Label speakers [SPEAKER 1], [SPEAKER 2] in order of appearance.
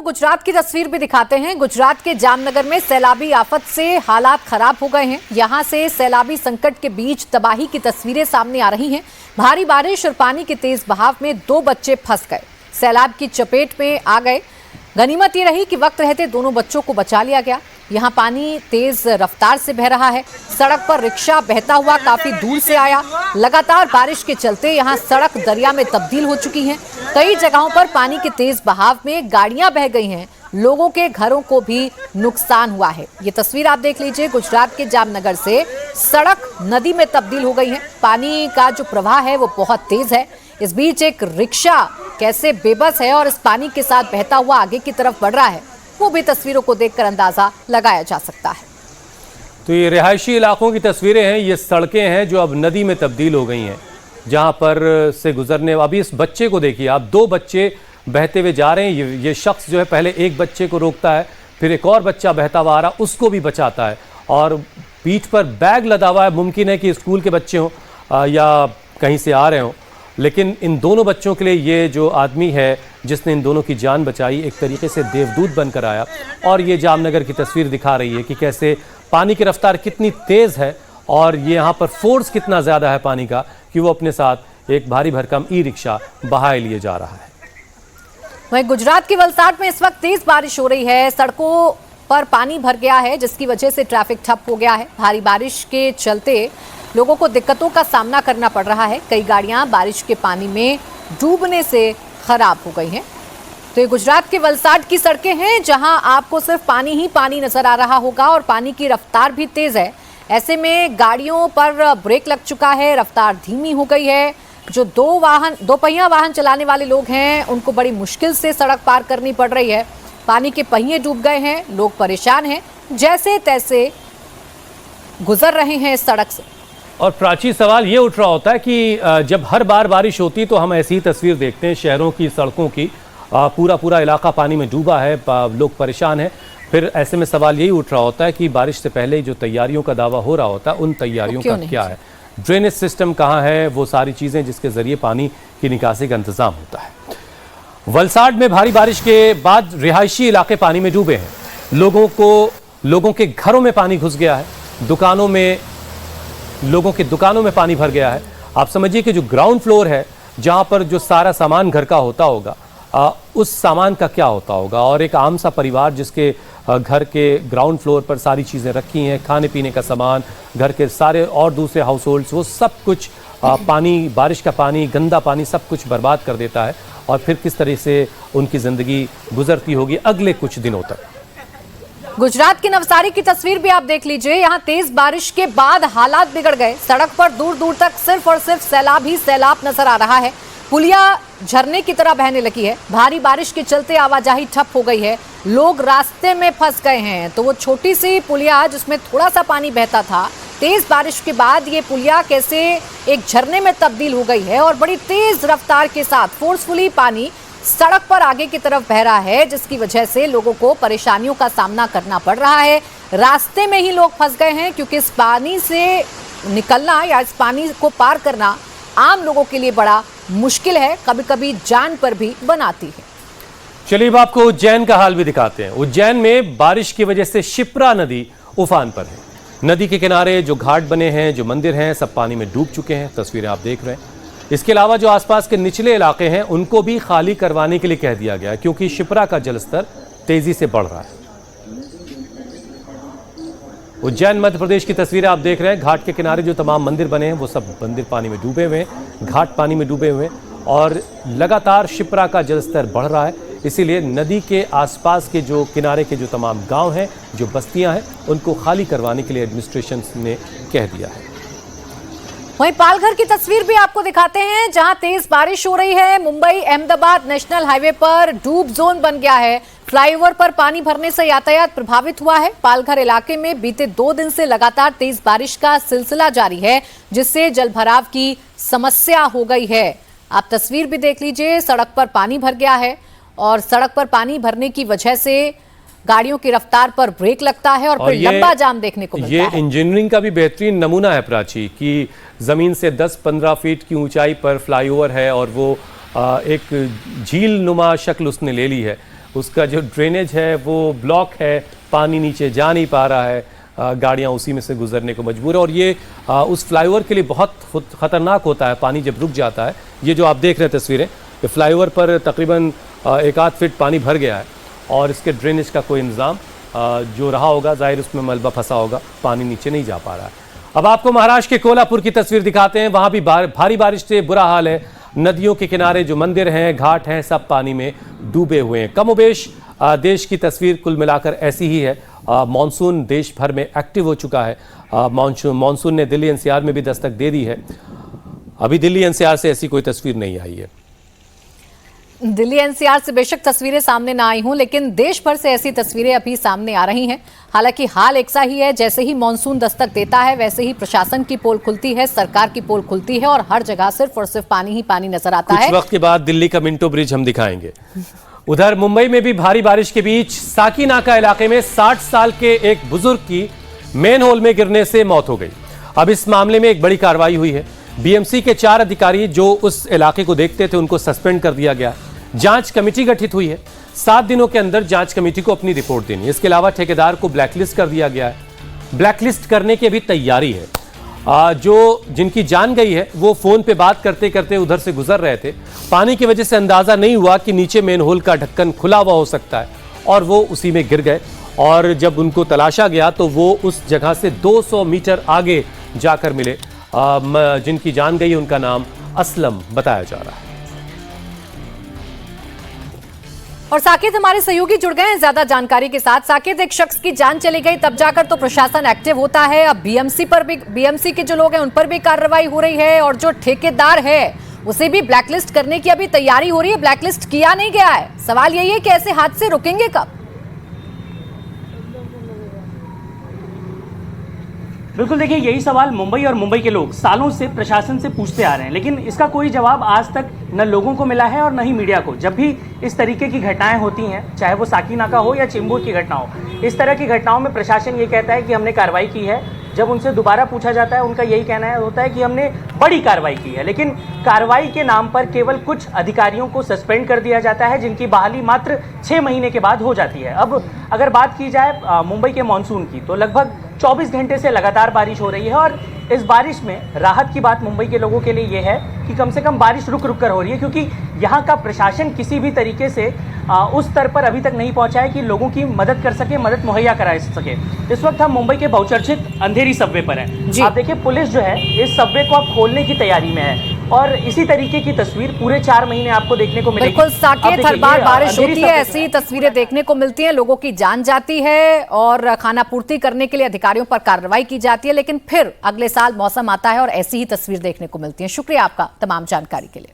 [SPEAKER 1] गुजरात की तस्वीर भी दिखाते हैं। गुजरात के जामनगर में सैलाबी आफत से हालात खराब हो गए हैं। यहां से सैलाबी संकट के बीच तबाही की तस्वीरें सामने आ रही हैं। भारी बारिश और पानी के तेज बहाव में 2 बच्चे फंस गए, सैलाब की चपेट में आ गए। गनीमत ये रही कि वक्त रहते दोनों बच्चों को बचा लिया गया। यहाँ पानी तेज रफ्तार से बह रहा है। सड़क पर रिक्शा बहता हुआ काफी दूर से आया। लगातार बारिश के चलते यहाँ सड़क दरिया में तब्दील हो चुकी है। कई जगहों पर पानी के तेज बहाव में गाड़ियां बह गई हैं। लोगों के घरों को भी नुकसान हुआ है। ये तस्वीर आप देख लीजिए, गुजरात के जामनगर से सड़क नदी में तब्दील हो गई है। पानी का जो प्रवाह है वो बहुत तेज है। इस बीच एक रिक्शा कैसे बेबस है और इस पानी के साथ बहता हुआ आगे की तरफ बढ़ रहा है, वो भी तस्वीरों को देखकर अंदाजा लगाया जा सकता है।
[SPEAKER 2] तो ये रिहायशी इलाकों की तस्वीरें हैं, ये सड़कें हैं जो अब नदी में तब्दील हो गई हैं, जहां पर से गुजरने। अभी इस बच्चे को देखिए आप, 2 बच्चे बहते हुए जा रहे हैं। ये शख्स जो है पहले एक बच्चे को रोकता है, फिर एक और बच्चा बहता हुआ आ रहा, उसको भी बचाता है और पीठ पर बैग लदा हुआ है। मुमकिन है कि स्कूल के बच्चे हों या कहीं से आ रहे हों, लेकिन इन दोनों बच्चों के लिए ये जो आदमी है जिसने इन दोनों की जान बचाई, एक तरीके से देवदूत बनकर आया। और ये जामनगर की तस्वीर दिखा रही है कि कैसे पानी की रफ्तार कितनी तेज़ है और ये यहाँ पर फोर्स कितना ज़्यादा है पानी का कि वो अपने साथ एक भारी भरकम ई रिक्शा बहाए लिए जा रहा है।
[SPEAKER 1] वहीं गुजरात के वलसाड में इस वक्त तेज बारिश हो रही है। सड़कों पर पानी भर गया है, जिसकी वजह से ट्रैफिक ठप हो गया है। भारी बारिश के चलते लोगों को दिक्कतों का सामना करना पड़ रहा है। कई गाड़ियां बारिश के पानी में डूबने से खराब हो गई हैं। तो ये गुजरात के वलसाड की सड़कें हैं, जहां आपको सिर्फ पानी ही पानी नजर आ रहा होगा और पानी की रफ्तार भी तेज है। ऐसे में गाड़ियों पर ब्रेक लग चुका है, रफ्तार धीमी हो गई है। जो 2 पहिया वाहन चलाने वाले लोग हैं, उनको बड़ी मुश्किल से सड़क पार करनी पड़ रही है। पानी के पहिए डूब गए हैं, लोग परेशान हैं, जैसे तैसे गुजर रहे हैं इस सड़क से।
[SPEAKER 2] और प्राची, सवाल ये उठ रहा होता है कि जब हर बार बारिश होती तो हम ऐसी ही तस्वीर देखते हैं शहरों की सड़कों की, पूरा इलाका पानी में डूबा है, लोग परेशान हैं। फिर ऐसे में सवाल यही उठ रहा होता है कि बारिश से पहले जो तैयारियों का दावा हो रहा होता है, उन तैयारियों का क्या है? ड्रेनेज सिस्टम कहाँ है? वो सारी चीज़ें जिसके ज़रिए पानी की निकासी का इंतज़ाम होता है। वलसाड में भारी बारिश के बाद रिहायशी इलाके पानी में डूबे हैं। लोगों के घरों में पानी घुस गया है। लोगों के दुकानों में पानी भर गया है। आप समझिए कि जो ग्राउंड फ्लोर है, जहां पर जो सारा सामान घर का होता होगा, उस सामान का क्या होता होगा। और एक आम सा परिवार जिसके घर के ग्राउंड फ्लोर पर सारी चीज़ें रखी हैं, खाने पीने का सामान, घर के सारे और दूसरे हाउस होल्ड्स, वो सब कुछ पानी, बारिश का पानी, गंदा पानी सब कुछ बर्बाद कर देता है। और फिर किस तरह से उनकी ज़िंदगी गुजरती होगी अगले कुछ दिनों तक।
[SPEAKER 1] गुजरात की नवसारी की तस्वीर भी आप देख लीजिए। यहाँ तेज बारिश के बाद हालात बिगड़ गए। सड़क पर दूर दूर तक सिर्फ और सिर्फ सैलाब ही सैलाब नजर आ रहा है। पुलिया झरने की तरह बहने लगी है। भारी बारिश के चलते आवाजाही ठप हो गई है। लोग रास्ते में फंस गए हैं। तो वो छोटी सी पुलिया जिसमें थोड़ा सा पानी बहता था, तेज बारिश के बाद ये पुलिया कैसे एक झरने में तब्दील हो गई है और बड़ी तेज रफ्तार के साथ फोर्सफुली पानी सड़क पर आगे की तरफ बह रहा है, जिसकी वजह से लोगों को परेशानियों का सामना करना पड़ रहा है। रास्ते में ही लोग फंस गए हैं, क्योंकि इस पानी से निकलना या इस पानी को पार करना आम लोगों के लिए बड़ा मुश्किल है, कभी कभी जान पर भी बनाती है।
[SPEAKER 2] चलिए अब आपको उज्जैन का हाल भी दिखाते हैं। उज्जैन में बारिश की वजह से शिप्रा नदी उफान पर है। नदी के किनारे जो घाट बने हैं, जो मंदिर हैं, सब पानी में डूब चुके हैं। तस्वीरें आप देख रहे हैं। इसके अलावा जो आसपास के निचले इलाके हैं, उनको भी खाली करवाने के लिए कह दिया गया है, क्योंकि शिप्रा का जलस्तर तेजी से बढ़ रहा है। उज्जैन मध्य प्रदेश की तस्वीरें आप देख रहे हैं। घाट के किनारे जो तमाम मंदिर बने हैं, वो सब मंदिर पानी में डूबे हुए हैं, घाट पानी में डूबे हुए हैं और लगातार शिप्रा का जलस्तर बढ़ रहा है। इसीलिए नदी के आसपास के जो किनारे के जो तमाम गांव हैं, जो बस्तियां हैं, उनको खाली करवाने के लिए एडमिनिस्ट्रेशन ने कह दिया है।
[SPEAKER 1] वहीं पालघर की तस्वीर भी आपको दिखाते हैं, जहां तेज बारिश हो रही है। मुंबई अहमदाबाद नेशनल हाईवे पर डूब जोन बन गया है। फ्लाईओवर पर पानी भरने से यातायात प्रभावित हुआ है। पालघर इलाके में बीते 2 दिन से लगातार तेज बारिश का सिलसिला जारी है, जिससे जलभराव की समस्या हो गई है। आप तस्वीर भी देख लीजिए, सड़क पर पानी भर गया है और सड़क पर पानी भरने की वजह से गाड़ियों की रफ्तार पर ब्रेक लगता है और फिर लंबा जाम देखने को मिलता है।
[SPEAKER 2] ये इंजीनियरिंग का भी बेहतरीन नमूना है प्राची, कि जमीन से 10-15 फीट की ऊंचाई पर फ्लाईओवर है और वो एक झील नुमा शक्ल उसने ले ली है। उसका जो ड्रेनेज है वो ब्लॉक है, पानी नीचे जा नहीं पा रहा है, गाड़ियाँ उसी में से गुजरने को मजबूर है। और ये उस फ्लाईओवर के लिए बहुत ख़तरनाक होता है, पानी जब रुक जाता है। ये जो आप देख रहे हैं तस्वीरें, ये फ्लाईओवर पर तकरीबन 1 आध फीट पानी भर गया है और इसके ड्रेनेज का कोई इंतज़ाम जो रहा होगा, जाहिर उसमें मलबा फंसा होगा, पानी नीचे नहीं जा पा रहा है। अब आपको महाराष्ट्र के कोल्हापुर की तस्वीर दिखाते हैं। वहाँ भी भारी बारिश से बुरा हाल है। नदियों के किनारे जो मंदिर हैं, घाट हैं, सब पानी में डूबे हुए हैं। कमोबेश देश की तस्वीर कुल मिलाकर ऐसी ही है। मानसून देश भर में एक्टिव हो चुका है। मानसून ने दिल्ली एनसीआर में भी दस्तक दे दी है। अभी दिल्ली एनसीआर से ऐसी कोई तस्वीर नहीं आई है।
[SPEAKER 1] दिल्ली एनसीआर से बेशक तस्वीरें सामने ना आई हों, लेकिन देश भर से ऐसी तस्वीरें अभी सामने आ रही हैं। हालांकि हाल एक सा ही है, जैसे ही मॉनसून दस्तक देता है वैसे ही प्रशासन की पोल खुलती है, सरकार की पोल खुलती है और हर जगह सिर्फ और सिर्फ पानी ही पानी नजर आता है।
[SPEAKER 2] कुछ वक्त के बाद दिल्ली का मिंटो ब्रिज हम दिखाएंगे। उधर मुंबई में भी भारी बारिश के बीच साकीनाका इलाके में 60 साल के एक बुजुर्ग की मेन होल में गिरने से मौत हो गई। अब इस मामले में एक बड़ी कार्रवाई हुई है। बीएमसी के 4 अधिकारी जो उस इलाके को देखते थे उनको सस्पेंड कर दिया गया। जांच कमेटी गठित हुई है। 7 दिनों के अंदर जांच कमेटी को अपनी रिपोर्ट देनी है। इसके अलावा ठेकेदार को ब्लैकलिस्ट कर दिया गया है। ब्लैकलिस्ट करने की अभी तैयारी है। जो जिनकी जान गई है वो फोन पे बात करते करते उधर से गुजर रहे थे। पानी की वजह से अंदाजा नहीं हुआ कि नीचे मेन होल का ढक्कन खुला हुआ हो सकता है और वो उसी में गिर गए। और जब उनको तलाशा गया तो वो उस जगह से 200 मीटर आगे जाकर मिले। जिनकी जान गई उनका नाम असलम बताया जा रहा है।
[SPEAKER 1] और साकेत हमारे सहयोगी जुड़ गए हैं ज्यादा जानकारी के साथ। साकेत, एक शख्स की जान चली गई तब जाकर तो प्रशासन एक्टिव होता है। अब बीएमसी के जो लोग हैं उन पर भी कार्रवाई हो रही है और जो ठेकेदार है उसे भी ब्लैकलिस्ट करने की अभी तैयारी हो रही है। ब्लैकलिस्ट किया नहीं गया है। सवाल यही है कि ऐसे हादसे रुकेंगे कब?
[SPEAKER 3] बिल्कुल, देखिए यही सवाल मुंबई और मुंबई के लोग सालों से प्रशासन से पूछते आ रहे हैं, लेकिन इसका कोई जवाब आज तक न लोगों को मिला है और न ही मीडिया को। जब भी इस तरीके की घटनाएं होती हैं, चाहे वो साकीनाका हो या चेंबूर की घटना हो, इस तरह की घटनाओं में प्रशासन ये कहता है कि हमने कार्रवाई की है। जब उनसे दोबारा पूछा जाता है उनका यही कहना होता है कि हमने बड़ी कार्रवाई की है। लेकिन कार्रवाई के नाम पर केवल कुछ अधिकारियों को सस्पेंड कर दिया जाता है, जिनकी बहाली मात्र 6 महीने के बाद हो जाती है। अब अगर बात की जाए मुंबई के मानसून की, तो लगभग 24 घंटे से लगातार बारिश हो रही है और इस बारिश में राहत की बात मुंबई के लोगों के लिए ये है कि कम से कम बारिश रुक रुक कर हो रही है, क्योंकि यहाँ का प्रशासन किसी भी तरीके से उस स्तर पर अभी तक नहीं पहुंचा है कि लोगों की मदद कर सके, मदद मुहैया करा सके। इस वक्त हम मुंबई के बहुचर्चित अंधेरी सबवे पर हैं। आप देखिए पुलिस जो है इस सबवे को अब खोलने की तैयारी में है और इसी तरीके की तस्वीर पूरे 4 महीने आपको देखने को मिलेगी।
[SPEAKER 1] बिल्कुल साकेत, हर बार बारिश होती है ऐसी ही तस्वीरें देखने को मिलती हैं। लोगों की जान जाती है और खाना पूर्ति करने के लिए अधिकारियों पर कार्रवाई की जाती है, लेकिन फिर अगले साल मौसम आता है और ऐसी ही तस्वीर देखने को मिलती है। शुक्रिया आपका तमाम जानकारी के लिए।